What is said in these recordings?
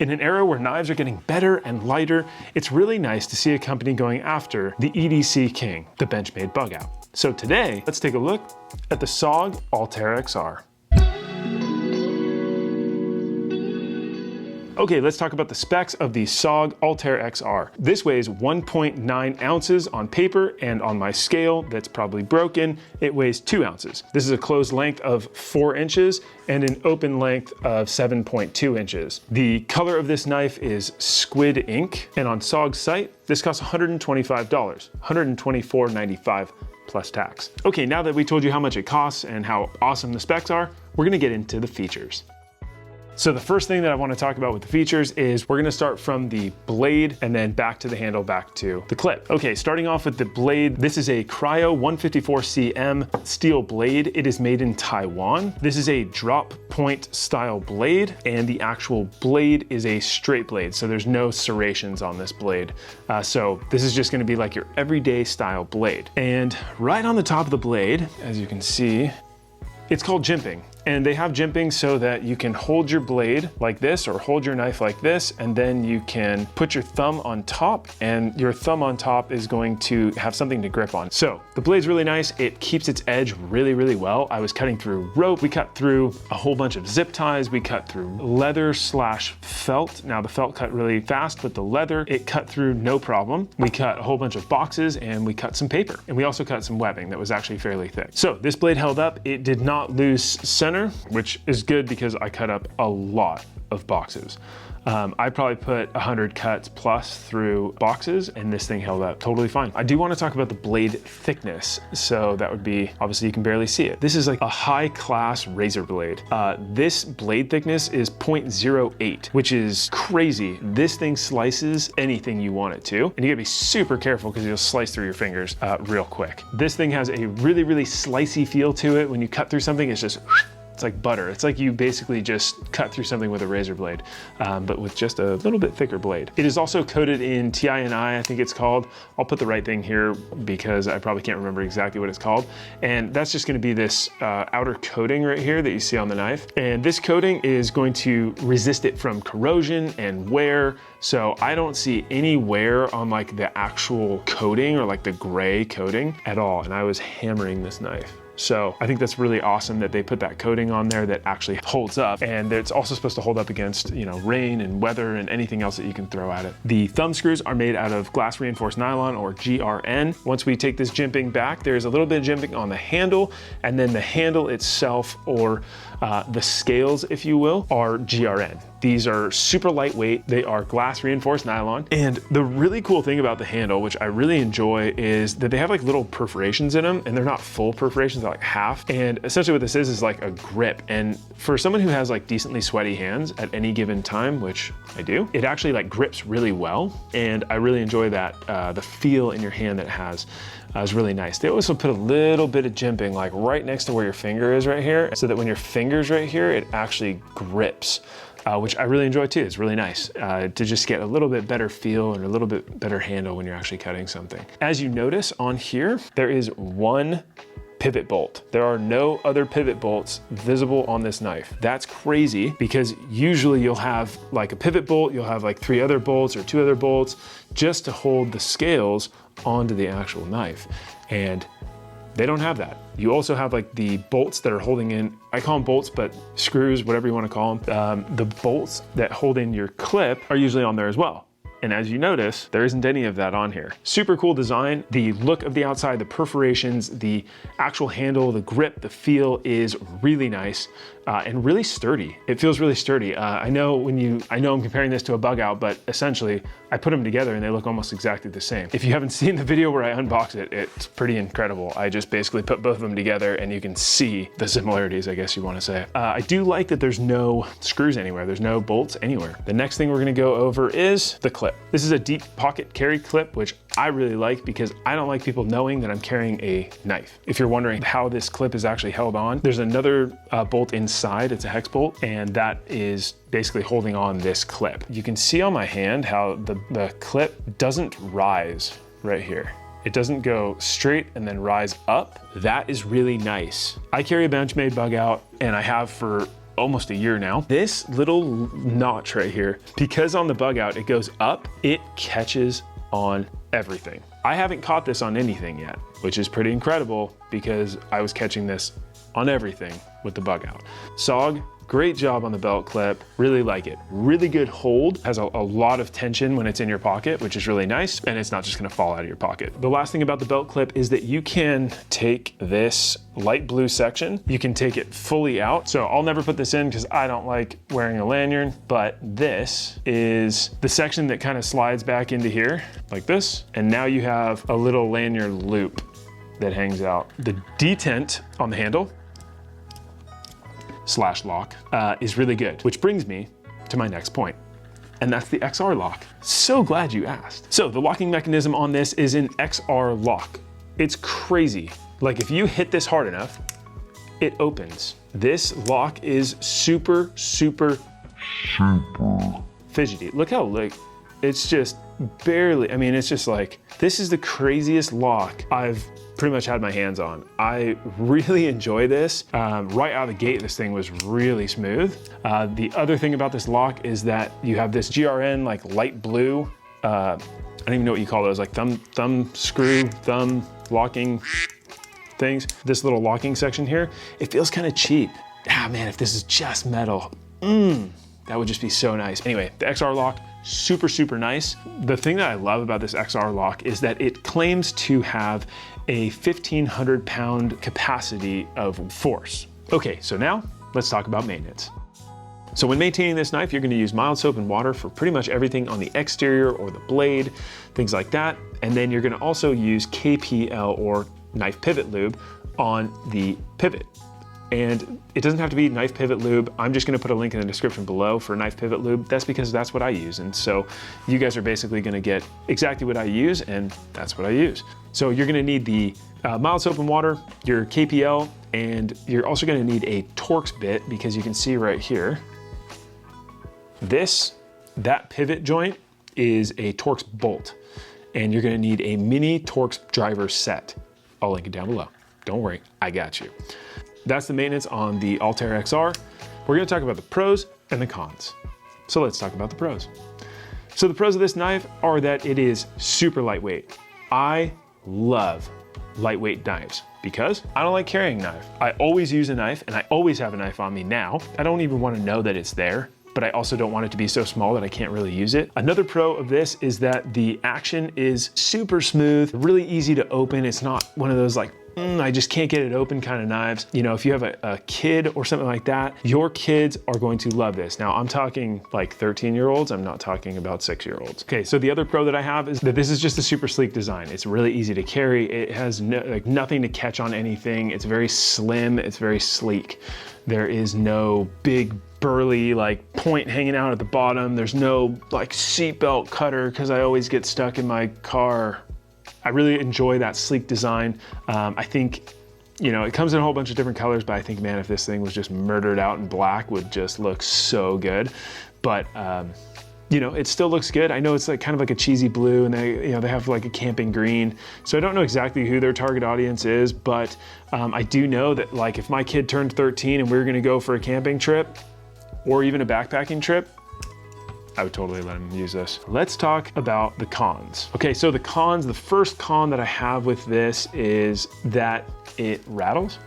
In an era where knives are getting better and lighter, it's really nice to see a company going after the EDC king, the Benchmade bug out. So today, let's take a look at the SOG Altair XR. Okay, let's talk about the specs of the SOG Altair XR. This weighs 1.9 ounces on paper, and on my scale that's probably broken, it weighs 2 ounces. This is a closed length of 4 inches and an open length of 7.2 inches. The color of this knife is squid ink, and on SOG's site, this costs $125, $124.95 plus tax. Okay, now that we told you how much it costs and how awesome the specs are, we're gonna get into the features. So the first thing that I want to talk about with the features is we're going to start from the blade and then back to the handle, back to the clip. Okay, starting off with the blade, this is a Cryo 154cm steel blade. It is made in Taiwan. This is a drop point style blade, and the actual blade is a straight blade, so there's no serrations on this blade. So this is just going to be like your everyday style blade. And right on the top of the blade, as you can see, it's called jimping. And they have jimping so that you can hold your blade like this or hold your knife like this, and then you can put your thumb on top, and your thumb on top is going to have something to grip on. So the blade's really nice. It keeps its edge really, really well. I was cutting through rope. We cut through a whole bunch of zip ties. We cut through leather slash felt. Now the felt cut really fast, but the leather, it cut through no problem. We cut a whole bunch of boxes, and we cut some paper. And we also cut some webbing that was actually fairly thick. So this blade held up. It did not lose center, which is good because I cut up a lot of boxes. I probably put 100 cuts plus through boxes, and this thing held up totally fine. I do want to talk about the blade thickness. So that would be, obviously you can barely see it. This is like a high class razor blade. This blade thickness is 0.08, which is crazy. This thing slices anything you want it to, and you gotta be super careful because you'll slice through your fingers real quick. This thing has a really, really slicey feel to it. When you cut through something, it's just, it's like butter. It's like you basically just cut through something with a razor blade, but with just a little bit thicker blade. It is also coated in TI&I think it's called. I'll put the right thing here because I probably can't remember exactly what it's called. And that's just gonna be this outer coating right here that you see on the knife. And this coating is going to resist it from corrosion and wear. So I don't see any wear on like the actual coating or like the gray coating at all. And I was hammering this knife. So I think that's really awesome that they put that coating on there that actually holds up, and it's also supposed to hold up against, you know, rain and weather and anything else that you can throw at it. The thumb screws are made out of glass reinforced nylon, or GRN. Once we take this jimping back, there's a little bit of jimping on the handle, and then the handle itself, or the scales, if you will, are GRN. These are super lightweight. They are glass reinforced nylon. And the really cool thing about the handle, which I really enjoy, is that they have like little perforations in them, and they're not full perforations, they're like half. And essentially what this is like a grip. And for someone who has like decently sweaty hands at any given time, which I do, it actually like grips really well. And I really enjoy that. The feel in your hand that it has is really nice. They also put a little bit of jimping like right next to where your finger is right here, so that when your finger's right here, it actually grips. Which I really enjoy too. It's really nice to just get a little bit better feel and a little bit better handle when you're actually cutting something. As you notice on here, there is one pivot bolt. There are no other pivot bolts visible on this knife. That's crazy because usually you'll have like a pivot bolt, you'll have like 3 other bolts or 2 other bolts just to hold the scales onto the actual knife. And they don't have that. You also have like the bolts that are holding in, I call them bolts, but screws, whatever you want to call them. The bolts that hold in your clip are usually on there as well. And as you notice, there isn't any of that on here. Super cool design. The look of the outside, the perforations, the actual handle, the grip, the feel is really nice and really sturdy. It feels really sturdy. I know I'm comparing this to a bug out, but essentially I put them together and they look almost exactly the same. If you haven't seen the video where I unbox it, it's pretty incredible. I just basically put both of them together and you can see the similarities, I guess you want to say. I do like that there's no screws anywhere. There's no bolts anywhere. The next thing we're gonna go over is the clip. This is a deep pocket carry clip, which I really like because I don't like people knowing that I'm carrying a knife. If you're wondering how this clip is actually held on, there's another bolt inside. It's a hex bolt, and that is basically holding on this clip. You can see on my hand how the clip doesn't rise right here. It doesn't go straight and then rise up. That is really nice. I carry a Benchmade bug out, and I have for almost a year now. This little notch right here, because on the bug out, it goes up, it catches on everything. I haven't caught this on anything yet, which is pretty incredible because I was catching this on everything with the bug out. SOG, great job on the belt clip. Really like it. Really good hold. Has a lot of tension when it's in your pocket, which is really nice. And it's not just gonna fall out of your pocket. The last thing about the belt clip is that you can take this light blue section, you can take it fully out. So I'll never put this in because I don't like wearing a lanyard, but this is the section that kind of slides back into here like this. And now you have a little lanyard loop that hangs out. The detent on the handle / lock is really good, which brings me to my next point, and that's the XR lock. So glad you asked. So the locking mechanism on this is an XR lock. It's crazy. Like if you hit this hard enough, it opens. This lock is super fidgety. Look how it's just barely, I mean, it's just like, this is the craziest lock I've pretty much had my hands on. I really enjoy this. Right out of the gate, this thing was really smooth. The other thing about this lock is that you have this GRN like light blue, I don't even know what you call those, like thumb screw, thumb locking things. This little locking section here, it feels kind of cheap. Ah man, if this is just metal, that would just be so nice. Anyway, the XR lock, super nice. The thing that I love about this XR lock is that it claims to have a 1,500 pound capacity of force. Okay, so now let's talk about maintenance. So when maintaining this knife, you're gonna use mild soap and water for pretty much everything on the exterior or the blade, things like that. And then you're gonna also use KPL or knife pivot lube on the pivot. And it doesn't have to be knife pivot lube. I'm just gonna put a link in the description below for knife pivot lube. That's because that's what I use. And so you guys are basically gonna get exactly what I use, and that's what I use. So you're gonna need the mild soap and water, your KPL, and you're also gonna need a Torx bit because you can see right here, that pivot joint is a Torx bolt. And you're gonna need a mini Torx driver set. I'll link it down below. Don't worry, I got you. That's the maintenance on the Altair XR. We're gonna talk about the pros and the cons. So let's talk about the pros. So the pros of this knife are that it is super lightweight. I love lightweight knives because I don't like carrying a knife. I always use a knife and I always have a knife on me now. I don't even wanna know that it's there, but I also don't want it to be so small that I can't really use it. Another pro of this is that the action is super smooth, really easy to open. It's not one of those like, I just can't get it open kind of knives. You know, if you have a kid or something like that, your kids are going to love this. Now I'm talking like 13-year-olds, I'm not talking about 6-year-olds. Okay, so the other pro that I have is that this is just a super sleek design. It's really easy to carry. It has nothing to catch on anything. It's very slim, it's very sleek. There is no big burly like point hanging out at the bottom. There's no like seatbelt cutter because I always get stuck in my car. I really enjoy that sleek design. I think, you know, it comes in a whole bunch of different colors, but I think, man, if this thing was just murdered out in black, would just look so good. But, you know, it still looks good. I know it's like kind of like a cheesy blue, and they have like a camping green. So I don't know exactly who their target audience is, but I do know that like if my kid turned 13 and we were gonna go for a camping trip or even a backpacking trip, I would totally let him use this. Let's talk about the cons. Okay, so the cons, the first con that I have with this is that it rattles.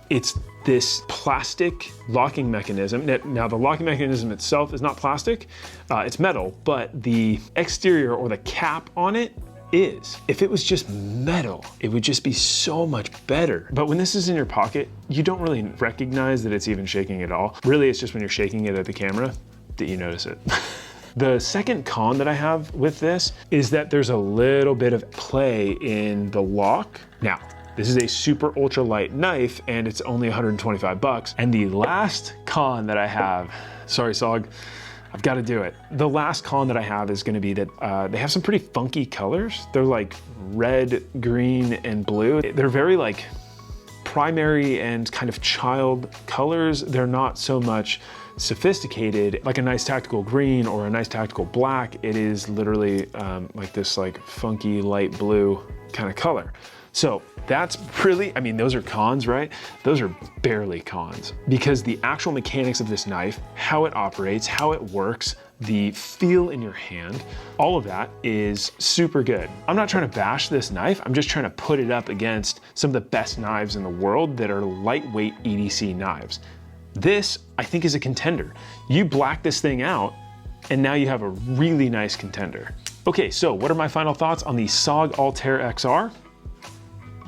It's this plastic locking mechanism. Now the locking mechanism itself is not plastic, it's metal, but the exterior or the cap on it is. If it was just metal, it would just be so much better. But when this is in your pocket, you don't really recognize that it's even shaking at all. Really, it's just when you're shaking it at the camera that you notice it. The second con that I have with this is that there's a little bit of play in the lock. Now, this is a super ultralight knife and it's only 125 bucks. And the last con that I have, sorry SOG, I've got to do it. The last con that I have is going to be that they have some pretty funky colors. They're like red, green, and blue. They're very like primary and kind of child colors. They're not so much sophisticated like a nice tactical green or a nice tactical black. It is literally like this like funky light blue kind of color. So that's really, I mean, those are cons, right? Those are barely cons, because the actual mechanics of this knife, how it operates, how it works, the feel in your hand, all of that is super good. I'm not trying to bash this knife, I'm just trying to put it up against some of the best knives in the world that are lightweight EDC knives. This, I think, is a contender. You black this thing out, and now you have a really nice contender. Okay, so what are my final thoughts on the SOG Altair XR?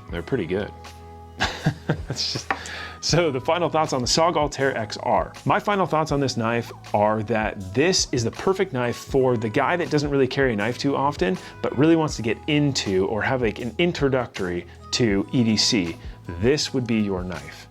They're pretty good. So the final thoughts on the SOG Altair XR. My final thoughts on this knife are that this is the perfect knife for the guy that doesn't really carry a knife too often, but really wants to get into or have like an introductory to EDC. This would be your knife.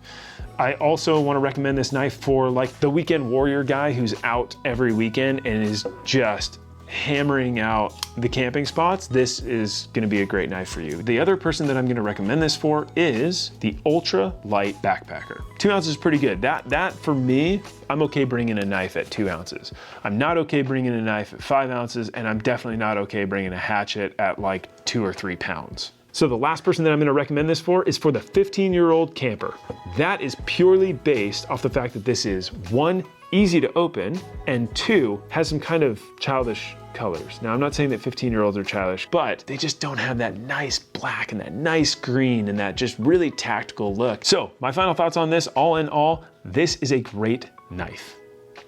I also want to recommend this knife for like the weekend warrior guy who's out every weekend and is just hammering out the camping spots. This is going to be a great knife for you. The other person that I'm going to recommend this for is the Ultralight Backpacker. 2 ounces is pretty good. That for me, I'm okay bringing a knife at 2 ounces. I'm not okay bringing a knife at 5 ounces, and I'm definitely not okay bringing a hatchet at like 2 or 3 pounds. So the last person that I'm going to recommend this for is for the 15-year-old camper. That is purely based off the fact that this is 1, easy to open, and 2, has some kind of childish colors. Now, I'm not saying that 15-year-olds are childish, but they just don't have that nice black and that nice green and that just really tactical look. So my final thoughts on this, all in all, this is a great knife.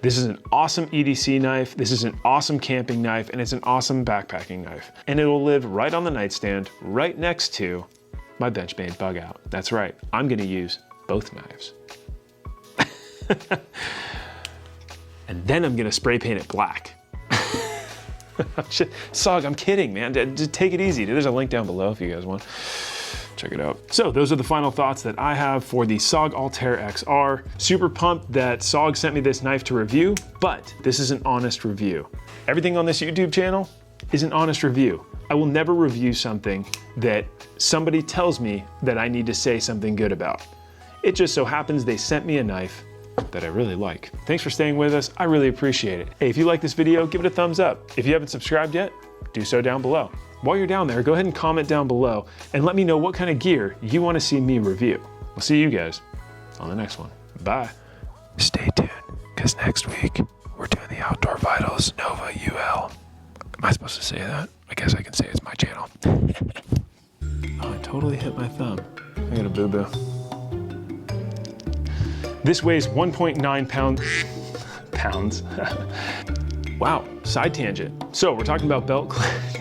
This is an awesome EDC knife, this is an awesome camping knife, and it's an awesome backpacking knife. And it will live right on the nightstand, right next to my Benchmade bug out. That's right, I'm gonna use both knives. And then I'm gonna spray paint it black. SOG, I'm kidding, man. Just take it easy. There's a link down below if you guys want. Check it out. So those are the final thoughts that I have for the SOG Altair XR. Super pumped that SOG sent me this knife to review, but this is an honest review. Everything on this YouTube channel is an honest review. I will never review something that somebody tells me that I need to say something good about. It just so happens they sent me a knife that I really like. Thanks for staying with us. I really appreciate it. Hey, if you like this video, give it a thumbs up. If you haven't subscribed yet, do so down below. While you're down there, go ahead and comment down below and let me know what kind of gear you want to see me review. We'll see you guys on the next one. Bye. Stay tuned, because next week we're doing the Outdoor Vitals Nova UL. Am I supposed to say that? I guess I can say it's my channel. Oh, I totally hit my thumb. I got a boo-boo. This weighs 1.9 pounds. Wow, side tangent. So we're talking about belt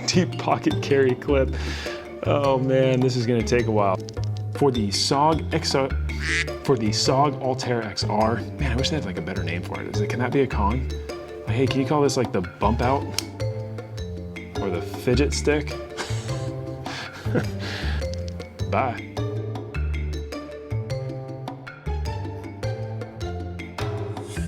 deep pocket carry clip. Oh man, this is gonna take a while. For the SOG Altair XR, man, I wish they had like a better name for it. Can that be a con? Like, hey, can you call this like the bump out? Or the fidget stick? Bye.